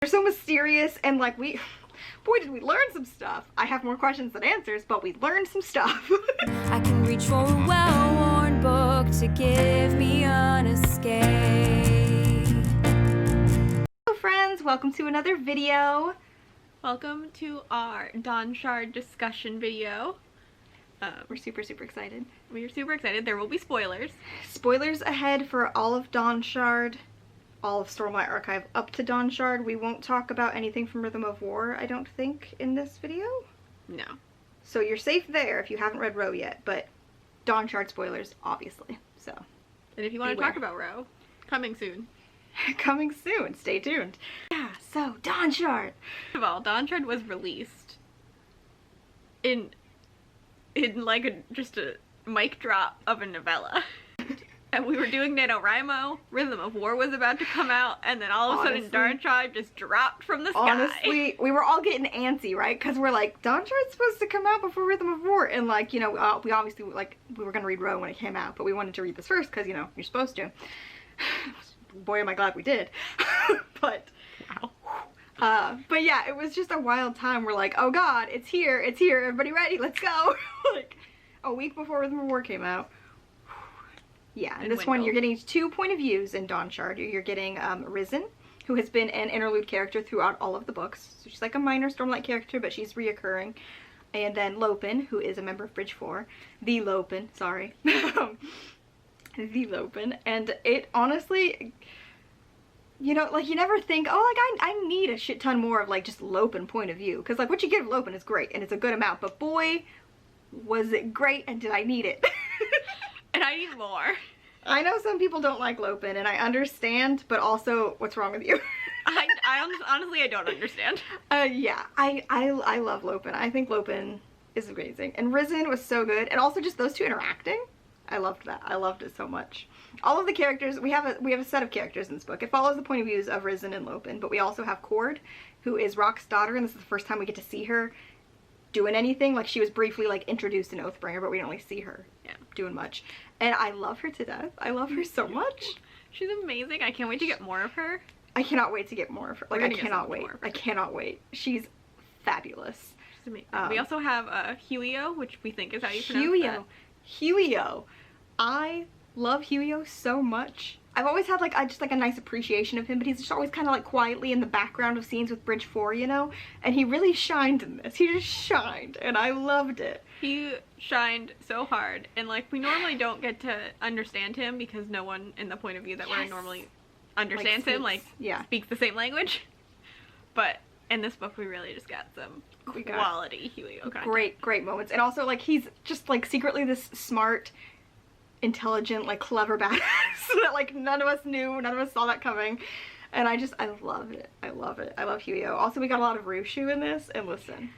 They're so mysterious, and like boy, did we learn some stuff. I have more questions than answers, but we learned some stuff. I can reach for a well-worn book to give me an escape. Hello friends, welcome to another video. Welcome to our Dawnshard Discussion video. We're super excited. We are super excited. There will be spoilers. Spoilers ahead for all of Dawnshard, all of Stormlight Archive up to Dawnshard. We won't talk about anything from Rhythm of War, I don't think, in this video. No. So you're safe there if you haven't read Row yet, but Dawnshard spoilers, obviously. So, And if you want to talk about Row, coming soon. Coming soon, stay tuned. Yeah, so Dawnshard. First of all, Dawnshard was released in like just a mic drop of a novella. And we were doing NaNoWriMo, Rhythm of War was about to come out, and then all of a sudden Dawnshard just dropped from the sky. Honestly, we were all getting antsy, right? Because we're like, Dawnshard's supposed to come out before Rhythm of War, and like, you know, we obviously, like, we were going to read Row when it came out, but we wanted to read this first because, you know, you're supposed to. Boy, am I glad we did. But, wow. But yeah, it was just a wild time. We're like, oh god, it's here, everybody ready, let's go. Like, a week before Rhythm of War came out. Yeah, and this one you're getting two point of views in Dawnshard. You're getting Risen, who has been an interlude character throughout all of the books. So she's like a minor Stormlight character, but she's reoccurring. And then Lopin, who is a member of Bridge 4. The Lopin, sorry. The Lopin. And it honestly, you know, like you never think, oh, like I need a shit ton more of like just Lopin point of view. Because like what you get of Lopin is great and it's a good amount, but boy, was it great and did I need it. And I need more. I know some people don't like Lopin, and I understand, but also, what's wrong with you? Honestly, I don't understand. Yeah, I love Lopin. I think Lopin is amazing. And Risen was so good, and also just those two interacting. I loved that. I loved it so much. All of the characters, we have a set of characters in this book. It follows the point of views of Risen and Lopin, but we also have Cord, who is Rock's daughter, and this is the first time we get to see her doing anything. Like, she was briefly like introduced in Oathbringer, but we don't really see her doing much, and I love her to death. I love her so much. She's amazing. I can't wait to get more of her. I cannot wait to get more of her. Like, I cannot wait. I cannot wait. She's fabulous. She's amazing. We also have Huio, which we think is how you pronounce that. Huio. I love Huio so much. I've always had like just like a nice appreciation of him, but he's just always kind of like quietly in the background of scenes with Bridge 4, you know? And he really shined in this. He just shined, and I loved it. He shined so hard, and like we normally don't get to understand him because no one in the point of view that we're normally understands him, like speaks the same language. But in this book we really just got some quality Huio content. Great moments. And also like he's just like secretly this smart, intelligent, like clever badass that like none of us knew, none of us saw that coming, and I love it. I love it. I love Huio. Also, we got a lot of Rushu in this, and listen,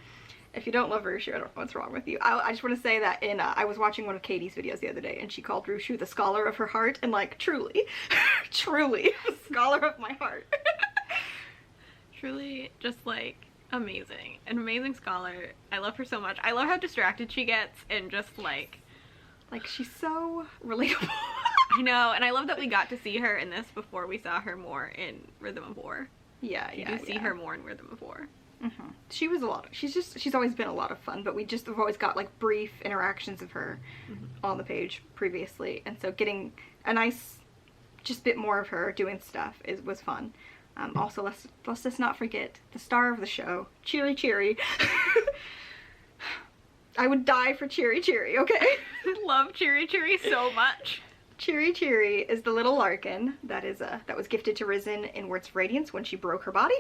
if you don't love Rushu, I don't know what's wrong with you. I just want to say that I was watching one of Katie's videos the other day, and she called Rushu the scholar of her heart, and like truly, truly, the scholar of my heart. Truly, just like amazing, an amazing scholar. I love her so much. I love how distracted she gets, and just like she's so relatable. I know, and I love that we got to see her in this before we saw her more in Rhythm of War. Yeah, you do see her more in Rhythm of War. She was she's always been a lot of fun, but we just have always got like brief interactions of her on the page previously, and so getting a nice just bit more of her doing stuff was fun. Also, let's just not forget the star of the show, Cheery Cheery. I would die for Cheery Cheery, okay? I love Cheery Cheery so much. Cheery Cheery is the little Larkin that was gifted to Risen in Words of Radiance when she broke her body.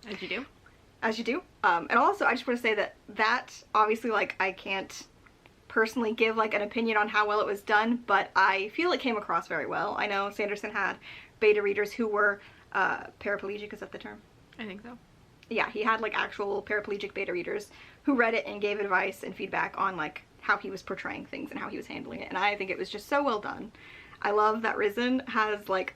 As you do. As you do. And also, I just want to say that obviously, like, I can't personally give like an opinion on how well it was done, but I feel it came across very well. I know Sanderson had beta readers who were paraplegic, is that the term? I think so. Yeah, he had like actual paraplegic beta readers who read it and gave advice and feedback on like how he was portraying things and how he was handling it, and I think it was just so well done. I love that Risen has like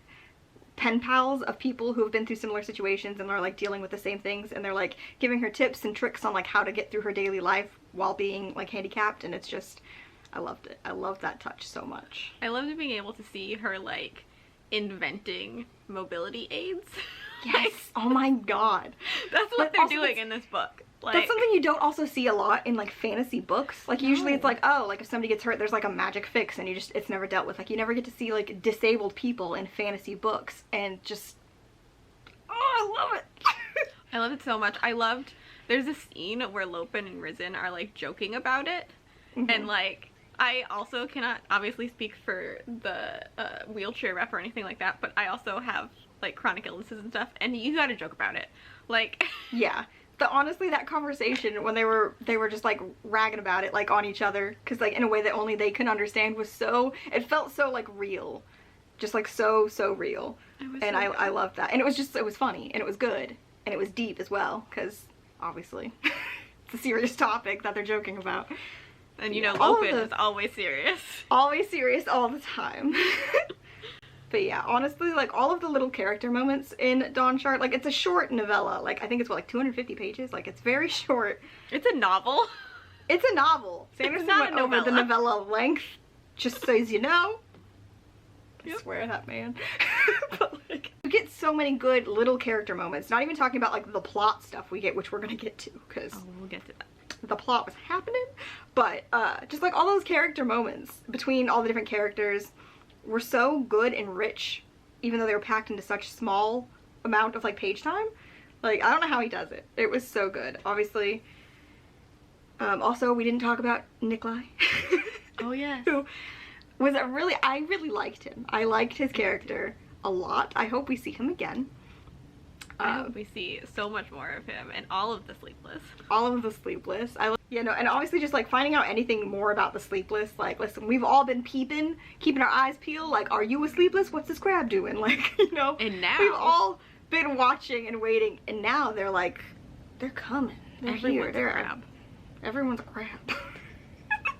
pen pals of people who have been through similar situations and are like dealing with the same things, and they're like giving her tips and tricks on like how to get through her daily life while being like handicapped, and it's just, I loved it. I loved that touch so much. I loved being able to see her like inventing mobility aids. Yes. Oh my god. That's what they're doing in this book. Like, that's something you don't also see a lot in like fantasy books. Like usually it's like, oh, like if somebody gets hurt, there's like a magic fix, and it's never dealt with. Like you never get to see like disabled people in fantasy books, and just, oh, I love it. I love it so much. There's a scene where Lopin and Risen are like joking about it, and like I also cannot obviously speak for the wheelchair rep or anything like that, but I also have like chronic illnesses and stuff, and you gotta joke about it. Like, yeah. But honestly, that conversation when they were just like ragging about it like on each other, because like in a way that only they can understand, was so, it felt so like real, just like so real, and I loved that. And it was funny, and it was good, and it was deep as well, because obviously it's a serious topic that they're joking about. And you know, Lopin is always serious. Always serious all the time. But yeah, honestly, like all of the little character moments in Dawnshard, like it's a short novella. Like I think it's what, like 250 pages? Like it's very short. It's a novel. It's a novel. Sanderson went over the novella length, just so as you know. I swear that man. But like, we get so many good little character moments. Not even talking about like the plot stuff we get, which we're gonna get to, because we'll get to that. The plot was happening. But just like all those character moments between all the different characters were so good and rich, even though they were packed into such small amount of like page time. Like I don't know how he does it. It was so good. Obviously, also we didn't talk about Nikolai. Oh yes. Who was I really liked him. I liked his character a lot. I hope we see him again. I hope we see so much more of him and all of the Sleepless. All of the Sleepless. You know, and obviously just like finding out anything more about the Sleepless. Like, listen, we've all been keeping our eyes peeled. Like, are you a Sleepless? What's this crab doing? Like, you know. And now we've all been watching and waiting, and now they're like, they're coming. They're here. They're a crab. Everyone's a crab.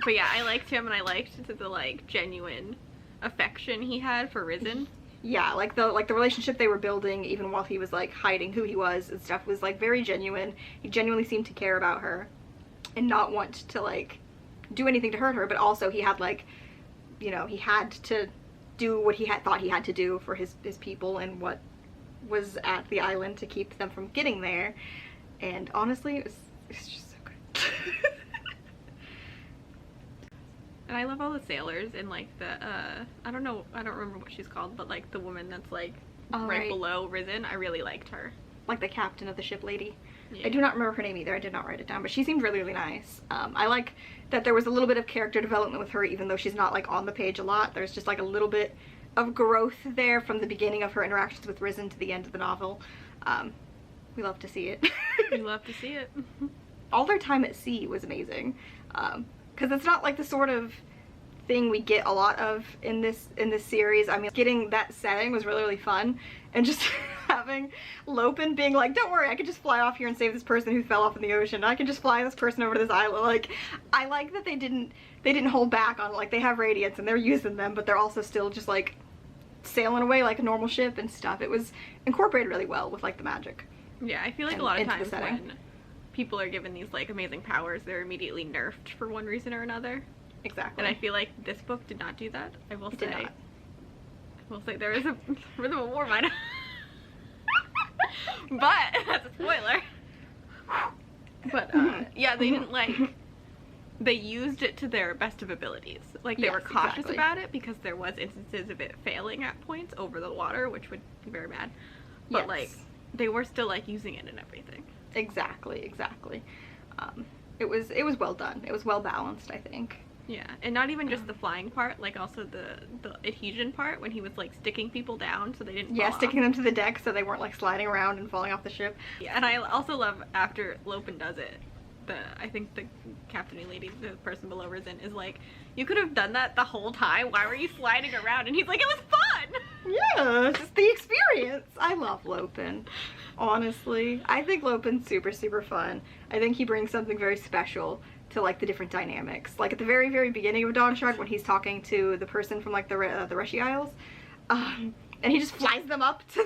But yeah, I liked him, and I liked the like genuine affection he had for Risen. Yeah, like the relationship they were building, even while he was like hiding who he was and stuff, was like very genuine. He genuinely seemed to care about her and not want to like do anything to hurt her, but also he had like, you know, he had to do what he thought he had to do for his people and what was at the island to keep them from getting there. And honestly, it's just so good. And I love all the sailors and like the I don't remember what she's called, but like the woman that's like right below Risen. I really liked her. Like the captain of the ship lady. Yeah. I do not remember her name either. I did not write it down, but she seemed really, really nice. I like that there was a little bit of character development with her, even though she's not like on the page a lot. There's just like a little bit of growth there from the beginning of her interactions with Risen to the end of the novel. We love to see it. We love to see it. All their time at sea was amazing, because it's not like the sort of thing we get a lot of in this series. I mean, getting that setting was really, really fun, and just having Lopin being like, don't worry, I could just fly off here and save this person who fell off in the ocean. I can just fly this person over to this island. Like, I like that they didn't hold back on, like, they have radiants and they're using them, but they're also still just like sailing away like a normal ship and stuff. It was incorporated really well with like the magic. Yeah, I feel like a lot of times when people are given these like amazing powers, they're immediately nerfed for one reason or another. Exactly. And I feel like this book did not do that. I will say. Did not. I will say there is a Rhythm of War minor. But that's a spoiler. But yeah, they didn't like, they used it to their best of abilities. Like they were cautious about it because there was instances of it failing at points over the water, which would be very bad. But like they were still like using it and everything. Exactly. It was well done. It was well balanced, I think. Yeah, and not even just the flying part, like also the adhesion part when he was like sticking people down so they didn't fall off. Sticking them to the deck so they weren't like sliding around and falling off the ship. Yeah, and I also love after Lopin does it, I think the captain lady, the person below Risen, is like, you could have done that the whole time. Why were you sliding around? And he's like, it was fun! Yeah, just the experience. I love Lopin. Honestly, I think Lopin's super, super fun. I think he brings something very special to like the different dynamics. Like at the very, very beginning of Dawnshard, when he's talking to the person from like the Reshi Isles, and he just flies them up to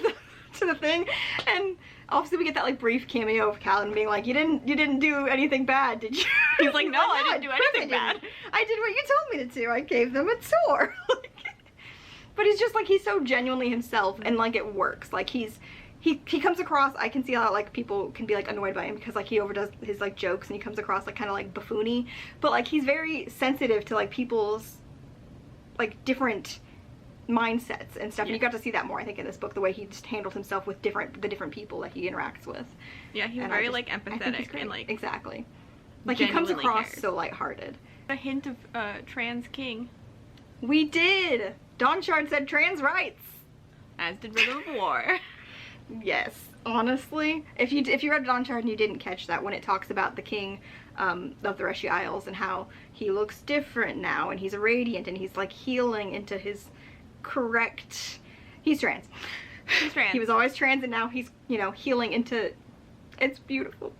the thing, and obviously we get that like brief cameo of Callan being like, you didn't do anything bad, did you? He's like, no, I didn't do anything bad. I did what you told me to do. I gave them a tour. But he's just like, he's so genuinely himself, and like it works. Like he's he comes across, I can see how like people can be like annoyed by him because like he overdoes his like jokes and he comes across like kind of like buffoony, but like he's very sensitive to like people's like different mindsets and stuff. And you got to see that more, I think, in this book, the way he just handled himself with the different people that he interacts with. Yeah, he's very like empathetic and like exactly. Like he comes across so lighthearted. A hint of trans king. We did. Dawnshard said trans rights. As did Rhythm of War. Yes, honestly, if you read Dawnshard and you didn't catch that when it talks about the king of the Reshi Isles and how he looks different now and he's a radiant and he's like healing into his correct. He's trans. He's trans. He was always trans and now he's, you know, healing into. It's beautiful.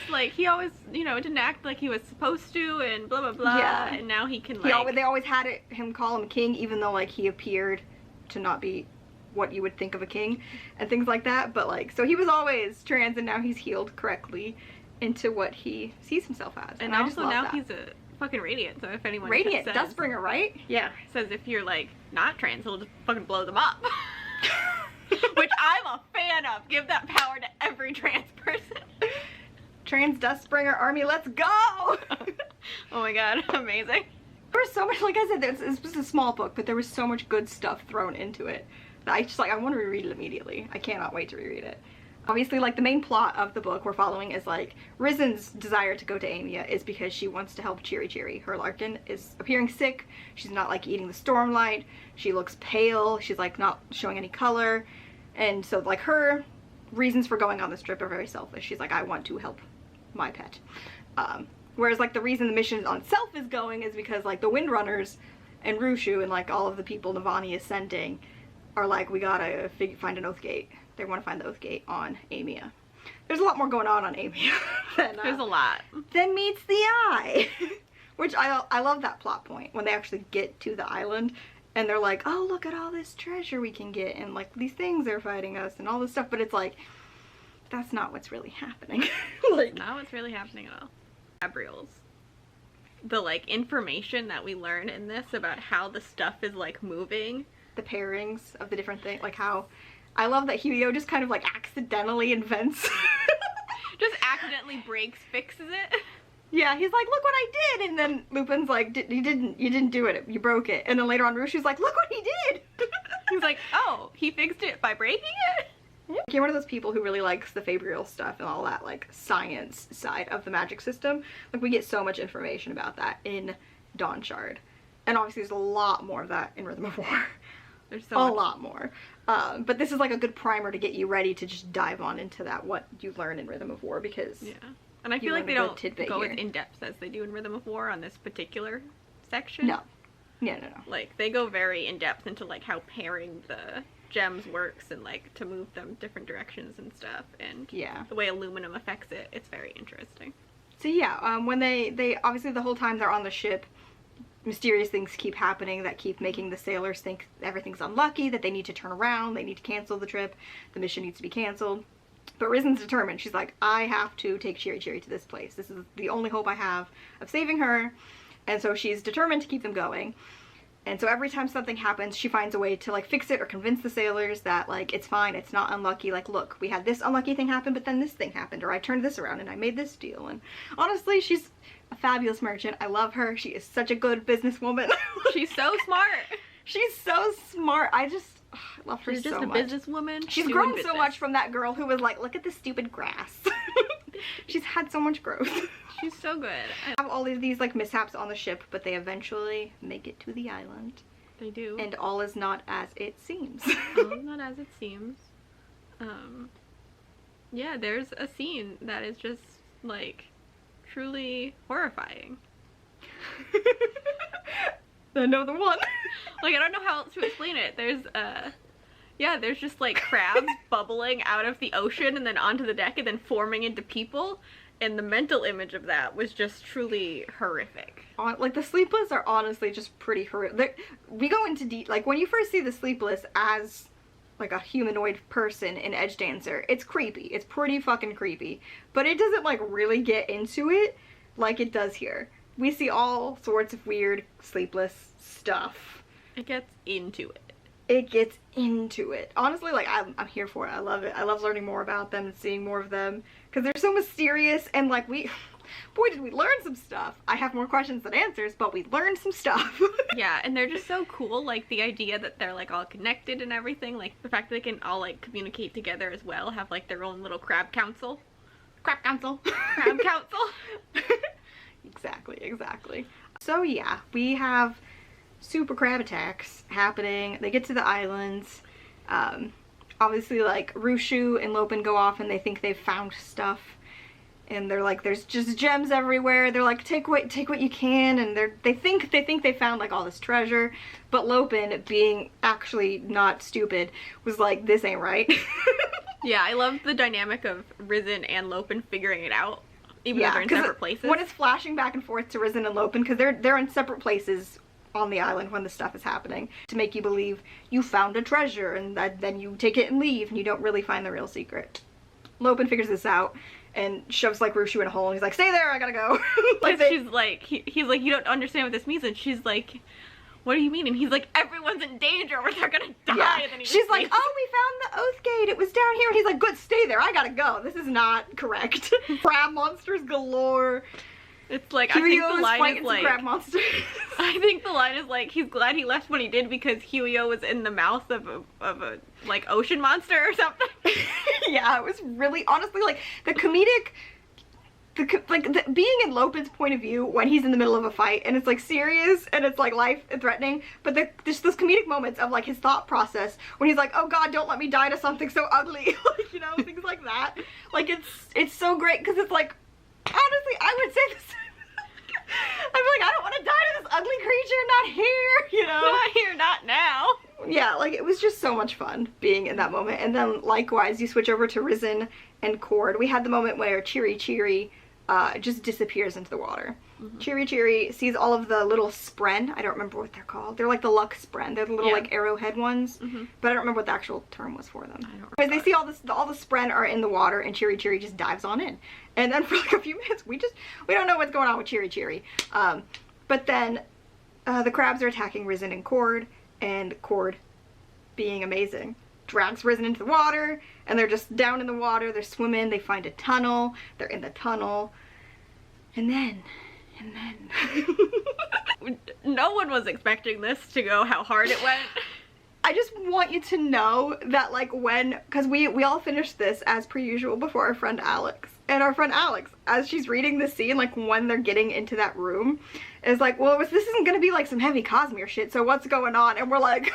Like he always, you know, didn't act like he was supposed to and blah blah blah. Yeah. And now he can like. They always had him call him king, even though like he appeared to not be what you would think of a king and things like that. But like, so he was always trans and now he's healed correctly into what he sees himself as. And also now he's a fucking radiant. So if anyone radiant says, Dustbringer, right? Yeah. Says if you're like not trans, he'll just fucking blow them up. Which I'm a fan of. Give that power to every trans person. Trans Dustbringer army, let's go! Oh my god, amazing. There was so much, like I said, this was a small book, but there was so much good stuff thrown into it that I want to reread it immediately. I cannot wait to reread it. Obviously, like, the main plot of the book we're following is, like, Rizen's desire to go to Amia is because she wants to help Cheery Cheery. Her Larkin is appearing sick. She's not, like, eating the stormlight. She looks pale. She's, like, not showing any color. And so, like, her reasons for going on this trip are very selfish. She's like, I want to help my pet. Whereas, like, the reason the mission on itself is going is because, like, the Windrunners and Rushu and, like, all of the people Navani is sending are like, we gotta find an Oath Gate. They want to find the Oath Gate on Amia. There's a lot more going on Amia there's a lot. Than meets the eye. Which I love that plot point when they actually get to the island and they're like, oh, look at all this treasure we can get and like these things are fighting us and all this stuff, but it's like, that's not what's really happening. Like, not what's really happening at all. Gabriel's. The like information that we learn in this about how the stuff is like moving. The pairings of the different things, like how I love that Hyo just kind of like accidentally invents. Just accidentally breaks, fixes it. Yeah, he's like, look what I did, and then Lupin's like, you didn't do it, you broke it. And then later on Rushu's like, look what he did. He's like, oh, he fixed it by breaking it? Yeah. You're one of those people who really likes the Fabrial stuff and all that like science side of the magic system. Like we get so much information about that in Dawnshard. And obviously there's a lot more of that in Rhythm of War. There's so much. A lot more. But this is like a good primer to get you ready to just dive on into that, what you learn in Rhythm of War, because yeah. And I feel like they don't go as in-depth as they do in Rhythm of War on this particular section. No. No. Like, they go very in-depth into, like, how pairing the gems works and, like, to move them different directions and stuff. And yeah, the way aluminum affects it. It's very interesting. So yeah, when they obviously the whole time they're on the ship, mysterious things keep happening that keep making the sailors think everything's unlucky, that they need to turn around, they need to cancel the trip, the mission needs to be canceled. But Rizen's determined. She's like, I have to take Cheery Cheery to this place. This is the only hope I have of saving her. And so she's determined to keep them going. And so every time something happens, she finds a way to like fix it or convince the sailors that like it's fine, it's not unlucky. Like, look, we had this unlucky thing happen, but then this thing happened, or I turned this around and I made this deal. And honestly, she's a fabulous merchant. I love her. She is such a good businesswoman. She's so smart. She's so smart. I love her so much. She's just a businesswoman. She's grown so much from that girl who was like, look at this stupid grass. She's had so much growth. She's so good. I have all of these like mishaps on the ship, but they eventually make it to the island. They do. And all is not as it seems. All is not as it seems. Yeah, there's a scene that is just like truly horrifying. Another one. Like, I don't know how else to explain it. There's there's just like crabs bubbling out of the ocean and then onto the deck and then forming into people. And the mental image of that was just truly horrific. Like, the Sleepless are honestly just pretty horrific. We go into like, when you first see the Sleepless as, like, a humanoid person in Edge Dancer, it's creepy. It's pretty fucking creepy. But it doesn't, like, really get into it like it does here. We see all sorts of weird Sleepless stuff. It gets into it. it gets into it. Honestly, like, I'm here for it. I love it. I love learning more about them and seeing more of them because they're so mysterious, and like boy, did we learn some stuff. I have more questions than answers, but we learned some stuff. Yeah, and they're just so cool, like the idea that they're like all connected and everything, like the fact that they can all like communicate together as well, have like their own little crab council. Crab council. Crab council. Exactly. So yeah, we have super crab attacks happening. They get to the islands. Obviously, like, Rushu and Lopin go off and they think they've found stuff. And they're like, there's just gems everywhere. They're like, take what you can. And they think they found like all this treasure. But Lopin, being actually not stupid, was like, this ain't right. Yeah, I love the dynamic of Risen and Lopin figuring it out. Even though they're in separate places. When it's flashing back and forth to Risen and Lopin, because they're in separate places on the island when the stuff is happening, to make you believe you found a treasure and then you take it and leave and you don't really find the real secret. Lopin figures this out and shoves like Rushu in a hole and he's like, stay there, I gotta go. Like she's like, he's like, you don't understand what this means, and she's like, what do you mean? And he's like, everyone's in danger or they're gonna die. Yeah. And then she's like, oh, we found the Oath Gate, it was down here. And he's like, good, stay there, I gotta go. This is not correct. Crab monsters galore. It's like, I think the line is like, crab monsters. I think the line is like, he's glad he left when he did because Huio was in the mouth of a like ocean monster or something. Yeah, it was really, honestly, like the comedic, being in Lopin's point of view when he's in the middle of a fight and it's like serious and it's like life threatening, but just those comedic moments of like his thought process when he's like, oh god, don't let me die to something so ugly, like, you know, things like that. Like it's so great because it's like, honestly, I would say this. I'm like, I don't want to die to this ugly creature, not here, you know? Not here, not now. Yeah, like, it was just so much fun being in that moment. And then, likewise, you switch over to Risen and Cord. We had the moment where Cheery just disappears into the water. Mm-hmm. Cheery sees all of the little spren. I don't remember what they're called. They're like the luck spren. They're the little, like, arrowhead ones. Mm-hmm. But I don't remember what the actual term was for them. I don't remember. They see all the spren are in the water, and Cheery just dives on in. And then for like a few minutes, we don't know what's going on with Cheery. But then the crabs are attacking Risen and Cord being amazing, drags Risen into the water, and they're just down in the water, they're swimming, they find a tunnel, they're in the tunnel, and then no one was expecting this to go how hard it went. I just want you to know that, like, because we all finished this as per usual before our friend Alex. And our friend Alex, as she's reading the scene, like, when they're getting into that room, is like, well, this isn't gonna be, like, some heavy Cosmere shit, so what's going on? And we're like,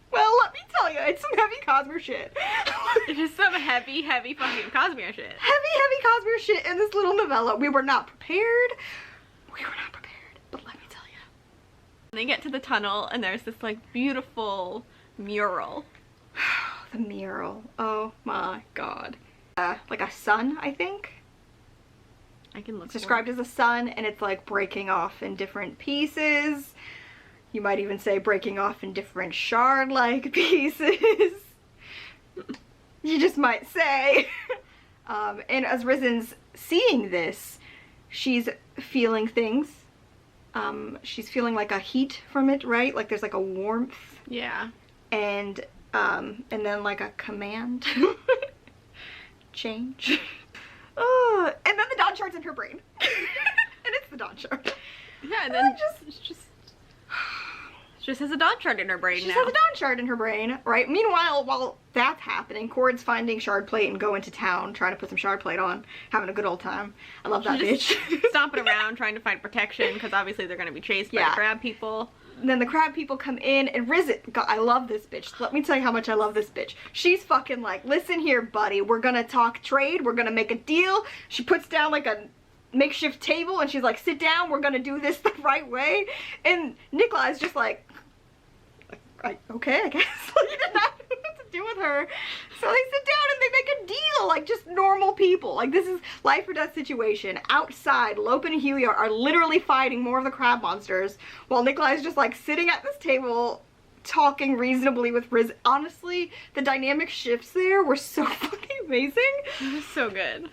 well, let me tell you, it's some heavy Cosmere shit. It is some heavy fucking Cosmere shit. Heavy Cosmere shit in this little novella. We were not prepared. But let me tell you. And they get to the tunnel, and there's this, like, beautiful mural. The mural. Oh my god. Like a sun, I think. I can look. It's described as a sun, and it's like breaking off in different pieces. You might even say breaking off in different shard-like pieces. You just might say. And as Risen's seeing this, she's feeling things. She's feeling like a heat from it, right? Like there's like a warmth. Yeah. And then like a command. Change. And then the Dawnshard's in her brain. And it's the Dawnshard. Yeah, and then she just has a Dawnshard in her brain now. She has a Dawnshard in her brain, right? Meanwhile, while that's happening, Cord's finding shard plate and going to town, trying to put some shard plate on, having a good old time. I love that bitch. Stomping around, trying to find protection, because obviously they're going to be chased by the crab people. And then the crab people come in, and Risen, God, I love this bitch. Let me tell you how much I love this bitch. She's fucking like, listen here, buddy, we're gonna talk trade, we're gonna make a deal. She puts down like a makeshift table, and she's like, sit down, we're gonna do this the right way. And Nikolai is just like, okay, I guess. Like, he did not know what to do with her. So they sit down and they make a deal, like just normal people. Like, this is life or death situation. Outside, Lopin and Huio are literally fighting more of the crab monsters, while Nikolai is just like sitting at this table talking reasonably with Riz. Honestly, the dynamic shifts there were so fucking amazing. It was so good.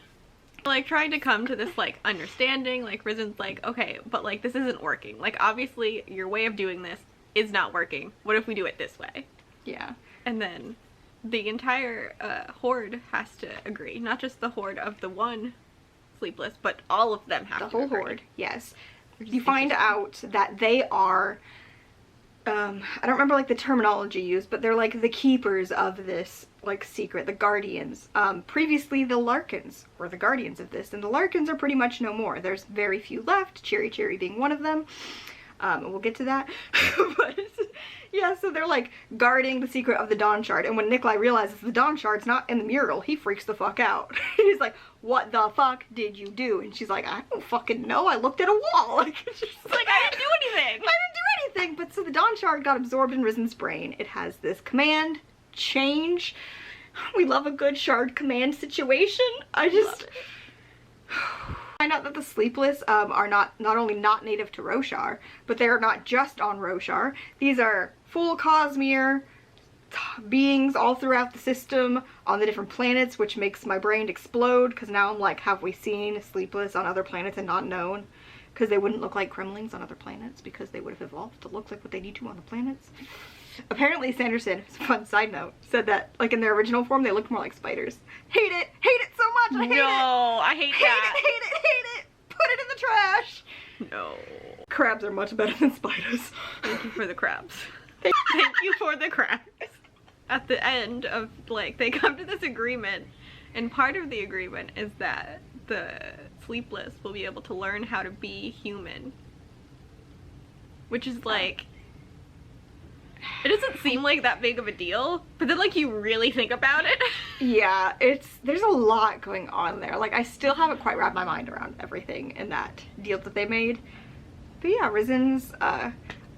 Like, trying to come to this, like, understanding, like, Risen's like, okay, but, like, this isn't working. Like, obviously, your way of doing this is not working. What if we do it this way? Yeah. And then the entire horde has to agree. Not just the horde of the one sleepless, but all of them have to agree. The whole horde, yes. You find out that they are, I don't remember like the terminology used, but they're like the keepers of this like secret, the guardians. Previously the Larkins were the guardians of this, and the Larkins are pretty much no more. There's very few left, Cherry Cherry being one of them. We'll get to that. But yeah, so they're like guarding the secret of the Dawnshard, and when Nikolai realizes the Dawnshard's not in the mural, he freaks the fuck out. He's like, what the fuck did you do? And she's like, I don't fucking know, I looked at a wall. Like, I didn't do anything. I didn't do anything. But so the Dawnshard got absorbed in Risen's brain. It has this command change. We love a good shard command situation. I just find out that the Sleepless are not only not native to Roshar, but they are not just on Roshar. These are full Cosmere beings all throughout the system on the different planets, which makes my brain explode, because now I'm like, have we seen Sleepless on other planets and not known? Because they wouldn't look like Kremlings on other planets, because they would have evolved to look like what they need to on the planets. Apparently Sanderson, it's a fun side note, said that like in their original form they looked more like spiders. Hate it so much. I hate it. No, I hate that. Hate it. Put it in the trash. No. Crabs are much better than spiders. Thank you for the crabs. Thank you for the crabs. At the end of, like, they come to this agreement, and part of the agreement is that the Sleepless will be able to learn how to be human. Which is like, it doesn't seem like that big of a deal, but then like you really think about it. Yeah, there's a lot going on there. Like, I still haven't quite wrapped my mind around everything in that deal that they made. But yeah, Risen's,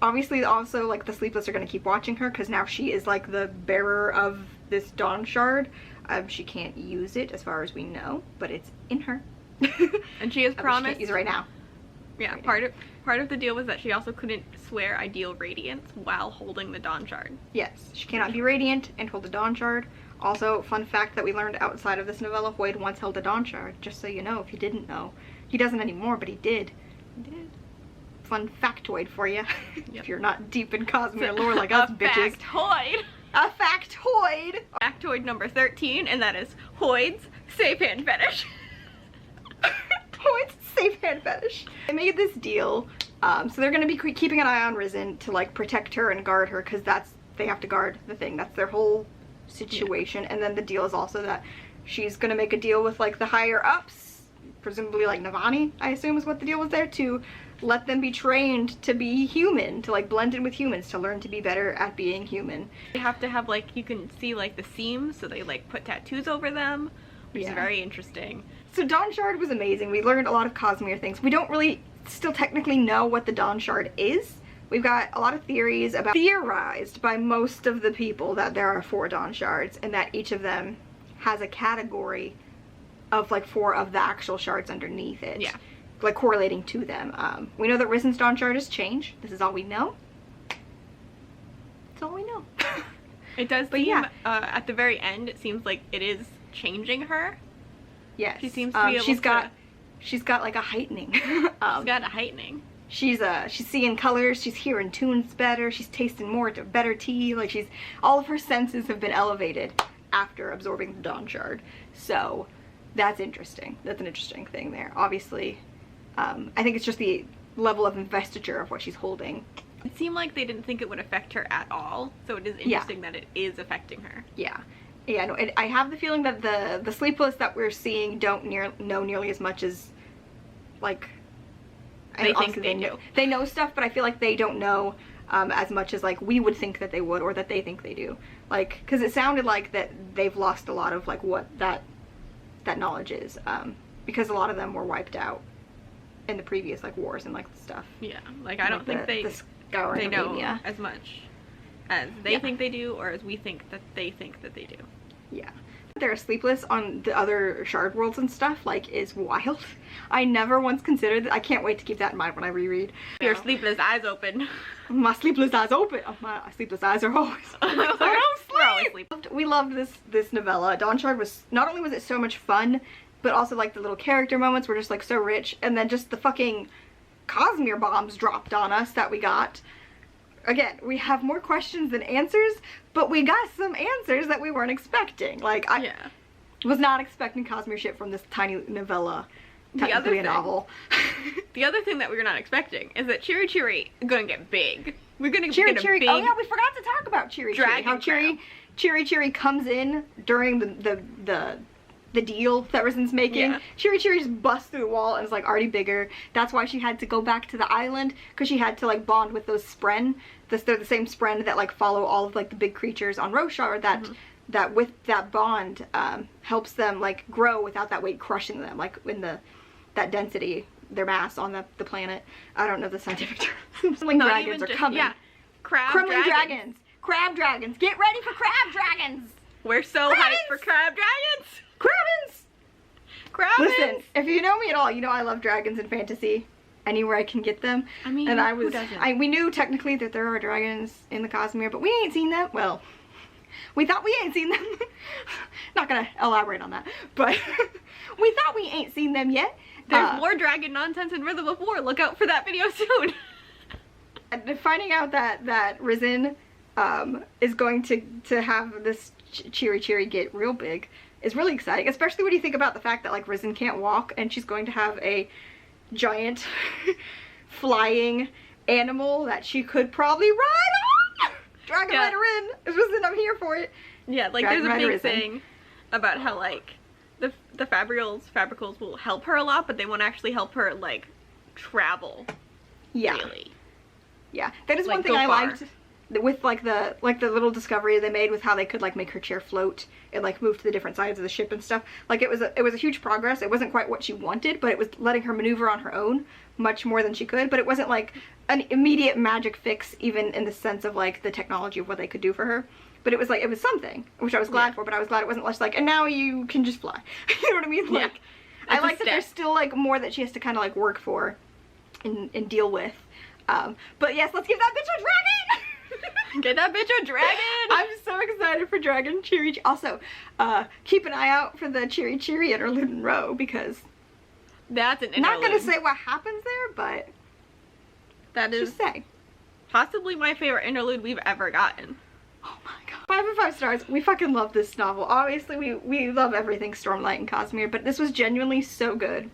obviously also like the Sleepless are going to keep watching her, because now she is like the bearer of this Dawnshard. She can't use it as far as we know, but it's in her. And she has promised. She can't use it right now. Yeah, part of the deal was that she also couldn't swear ideal radiance while holding the Dawnshard. Yes, she cannot be radiant and hold the Dawnshard. Also, fun fact that we learned outside of this novella, Hoid once held a Dawnshard, just so you know if you didn't know. He doesn't anymore, but he did. He did. Fun factoid for you. Yep. If you're not deep in Cosmere lore like us bitches. Factoid! A factoid! Factoid number 13, and that is Hoid's safe hand fetish. Hoid's safe hand fetish. They made this deal, so they're going to be keeping an eye on Risen to like protect her and guard her, because they have to guard the thing. That's their whole situation. Yeah. And then the deal is also that she's going to make a deal with like the higher ups, presumably like Navani, I assume is what the deal was there, to let them be trained to be human, to like blend in with humans, to learn to be better at being human. They have to have like, you can see like the seams, so they like put tattoos over them, which is very interesting. So Dawnshard was amazing. We learned a lot of Cosmere things. We don't really still technically know what the Dawnshard is. We've got a lot of theories about, theorized by most of the people, that there are 4 Dawnshards and that each of them has a category of like 4 of the actual shards underneath it. Yeah. Like correlating to them. We know that Risen's Dawnshard is change. This is all we know. That's all we know. It does seem, yeah. At the very end, it seems like it is changing her. Yes. She seems to be able she's got like a heightening. She's got a heightening. She's seeing colors, she's hearing tunes better, she's tasting better tea, like all of her senses have been elevated after absorbing the Dawnshard. So that's interesting. That's an interesting thing there. Obviously, I think it's just the level of investiture of what she's holding. It seemed like they didn't think it would affect her at all, so it is interesting that it is affecting her. Yeah. Yeah, no, I have the feeling that the Sleepless that we're seeing don't know nearly as much as, like, they think they do. They know stuff, but I feel like they don't know as much as, like, we would think that they would, or that they think they do. Like, because it sounded like that they've lost a lot of, like, what that knowledge is, because a lot of them were wiped out in the previous, like, wars and, like, stuff. Yeah, like, I don't think they know as much as they think they do, or as we think that they do. Yeah. They're Sleepless on the other shard worlds and stuff, like, is wild. I never once considered that. I can't wait to keep that in mind when I reread. Your sleepless eyes open. My sleepless eyes open. Oh, my sleepless eyes are always open. I don't sleep. We loved this novella. Dawnshard was, not only was it so much fun, but also like the little character moments were just like so rich, and then just the fucking Cosmere bombs dropped on us that we got. again, we have more questions than answers, but we got some answers that we weren't expecting. Like, I was not expecting Cosmere shit from this tiny novella. Technically a novel. The other thing that we were not expecting is that Chiri Chiri is gonna get big. We're gonna get a big. Oh yeah, we forgot to talk about Chiri Chiri. How Chiri Chiri comes in during the deal that Rizen's making. Yeah. Chiri Chiri just busts through the wall and is like already bigger. That's why she had to go back to the island, because she had to like bond with those Spren. They're the same Spren that like follow all of like the big creatures on Roshar. That with that bond helps them like grow without that weight crushing them, like in that density, their mass on the planet. I don't know the scientific term. Crumbling dragons are coming. Yeah. Crumbling dragons. Crab dragons. Get ready for crab dragons. We're so hyped for crab dragons. Crabbins. Listen, if you know me at all, you know I love dragons in fantasy. Anywhere I can get them. I mean, and who doesn't? We knew technically that there are dragons in the Cosmere, but we ain't seen them. Well, we thought we ain't seen them. Not gonna elaborate on that, but we thought we ain't seen them yet. There's more dragon nonsense in Rhythm of War. Look out for that video soon. And finding out that Rizen is going to have this Chiri Chiri get real big is really exciting, especially when you think about the fact that like Rizen can't walk and she's going to have a giant flying animal that she could probably ride on. Dragon Rider in. Rizen, I'm here for it. Yeah, like Dragon there's a big thing about how like the fabricals will help her a lot, but they won't actually help her like travel. Yeah. Really. Yeah. That is like, one thing I liked with like the little discovery they made with how they could like make her chair float and like move to the different sides of the ship and stuff. Like it was a huge progress. It wasn't quite what she wanted, but it was letting her maneuver on her own much more than she could, but it wasn't like an immediate magic fix even in the sense of like the technology of what they could do for her. But it was like, it was something, which I was glad for, but I was glad it wasn't less like, and now you can just fly. You know what I mean? Like, I like that there's still like more that she has to kind of like work for and deal with. But yes, let's give that bitch a dragon! Get that bitch a dragon! I'm so excited for Dragon Chiri. Also, keep an eye out for the Chiri Chiri interlude in Row, because that's an interlude. Not gonna say what happens there, but that is just say. Possibly my favorite interlude we've ever gotten. Oh my god. 5 of 5 stars. We fucking love this novel. Obviously, we love everything Stormlight and Cosmere, but this was genuinely so good.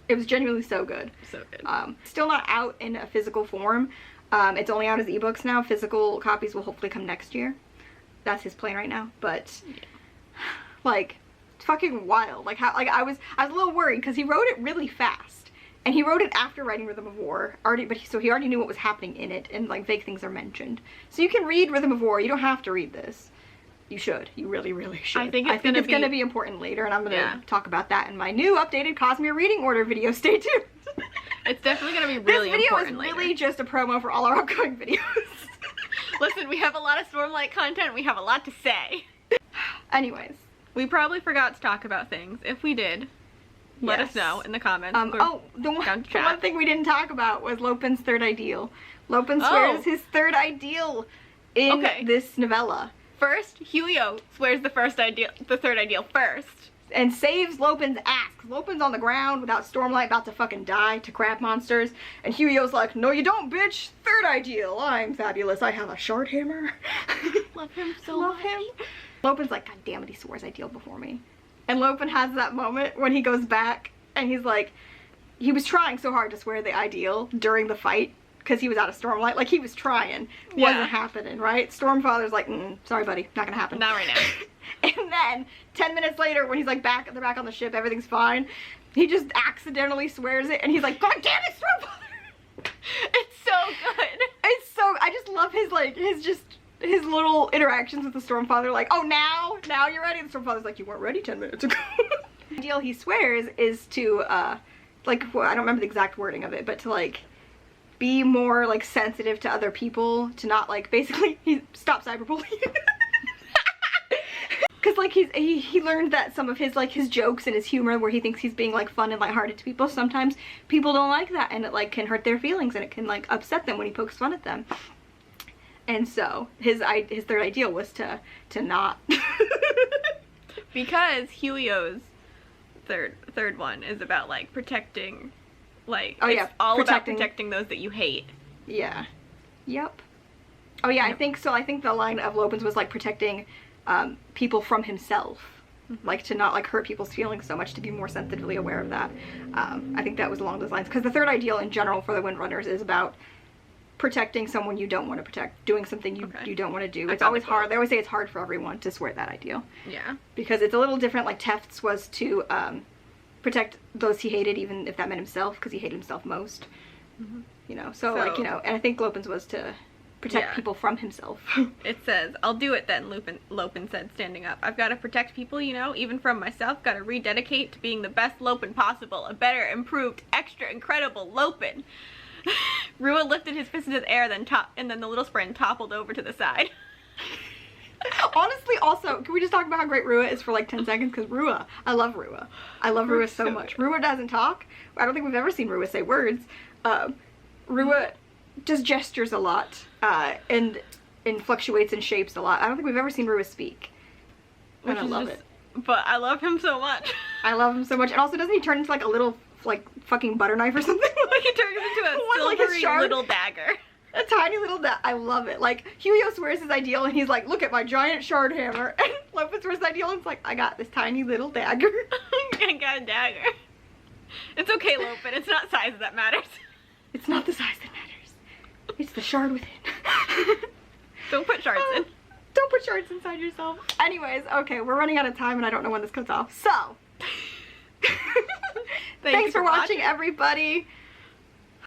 It was genuinely so good. So good. Still not out in a physical form. It's only out as ebooks now. Physical copies will hopefully come next year. That's his plan right now. But like, it's fucking wild. Like how I was a little worried because he wrote it really fast. And he wrote it after writing Rhythm of War, so he already knew what was happening in it, and like vague things are mentioned. So you can read Rhythm of War. You don't have to read this. You should. You really, really should. I think it's gonna be important later, and I'm gonna talk about that in my new updated Cosmere reading order video. Stay tuned. It's definitely gonna be really important. This video is really just a promo for all our upcoming videos. Listen, we have a lot of Stormlight content. We have a lot to say. Anyways, we probably forgot to talk about things. If we did, let us know in the comments. The one thing we didn't talk about was Lopin's third ideal. Lopin swears his third ideal in this novella. First, Huio swears the third ideal first. And saves Lopin's ass. Lopin's on the ground without Stormlight, about to fucking die to crab monsters. And Huio's like, no you don't, bitch. Third ideal. I'm fabulous. I have a shard hammer. Love him so much. Lopin's like, god damn it, he swears ideal before me. And Lopin has that moment when he goes back and he's like, he was trying so hard to swear the ideal during the fight because he was out of Stormlight. Like, he was trying. Wasn't happening, right? Stormfather's like, sorry buddy, not gonna happen. Not right now. And then 10 minutes later when he's like they're back on the ship, everything's fine, he just accidentally swears it and he's like, god damn it, Stormfather! It's so good. I just love his little interactions with the Stormfather, like, oh, now you're ready? The Stormfather's like, you weren't ready 10 minutes ago. The ideal he swears is to, like, well, I don't remember the exact wording of it, but to, like, be more, like, sensitive to other people, to not, like, basically, stop cyberbullying. Because, like, he learned that some of his, like, his jokes and his humor, where he thinks he's being, like, fun and lighthearted to people, sometimes people don't like that, and it, like, can hurt their feelings, and it can, like, upset them when he pokes fun at them. And so his third ideal was to not. Because Huio's third one is about like protecting, like all about protecting those that you hate. Yeah. Yep. Oh yeah, I think so. I think the line of Lopin's was like protecting people from himself, like to not like hurt people's feelings so much, to be more sensitively aware of that. I think that was along those lines, because the third ideal in general for the Windrunners is about protecting someone you don't want to protect, doing something you don't want to do. It's always hard. They always say it's hard for everyone to swear that ideal. Yeah. Because it's a little different. Like Teft's was to protect those he hated, even if that meant himself, because he hated himself most. You know, so like, you know, and I think Lopin's was to protect people from himself. It says, "I'll do it then," Lopin said, standing up. "I've got to protect people, you know, even from myself. Got to rededicate to being the best Lopin possible. A better, improved, extra incredible Lopin." Rua lifted his fist into the air, and then the little spren toppled over to the side. Honestly, also, can we just talk about how great Rua is for like 10 seconds? Because Rua, I love Rua. I love Rua so much. Good. Rua doesn't talk. I don't think we've ever seen Rua say words. Rua just gestures a lot, and fluctuates in shapes a lot. I don't think we've ever seen Rua speak. And I love it. But I love him so much. I love him so much. And also, doesn't he turn into like a little, like, fucking butter knife or something? Like he turns into a silvery little dagger. A tiny little I love it. Like, Huio swears his ideal and he's like, look at my giant shard hammer. And Lopin swears his ideal and it's like, I got this tiny little dagger. I got a dagger. It's okay, Lopin. It's not size that matters. It's not the size that matters. It's the shard within. Don't put shards in. Don't put shards inside yourself. Anyways, okay, we're running out of time and I don't know when this comes off. So, thanks for watching, everybody.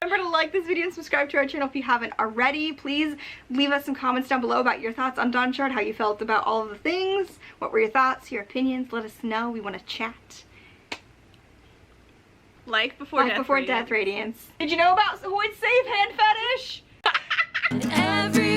Remember to like this video and subscribe to our channel if you haven't already. Please leave us some comments down below about your thoughts on Dawnshard, how you felt about all of the things. What were your thoughts, your opinions? Let us know. We want to chat. Like before death radiance. Did you know about Hoyd's safe hand fetish? Every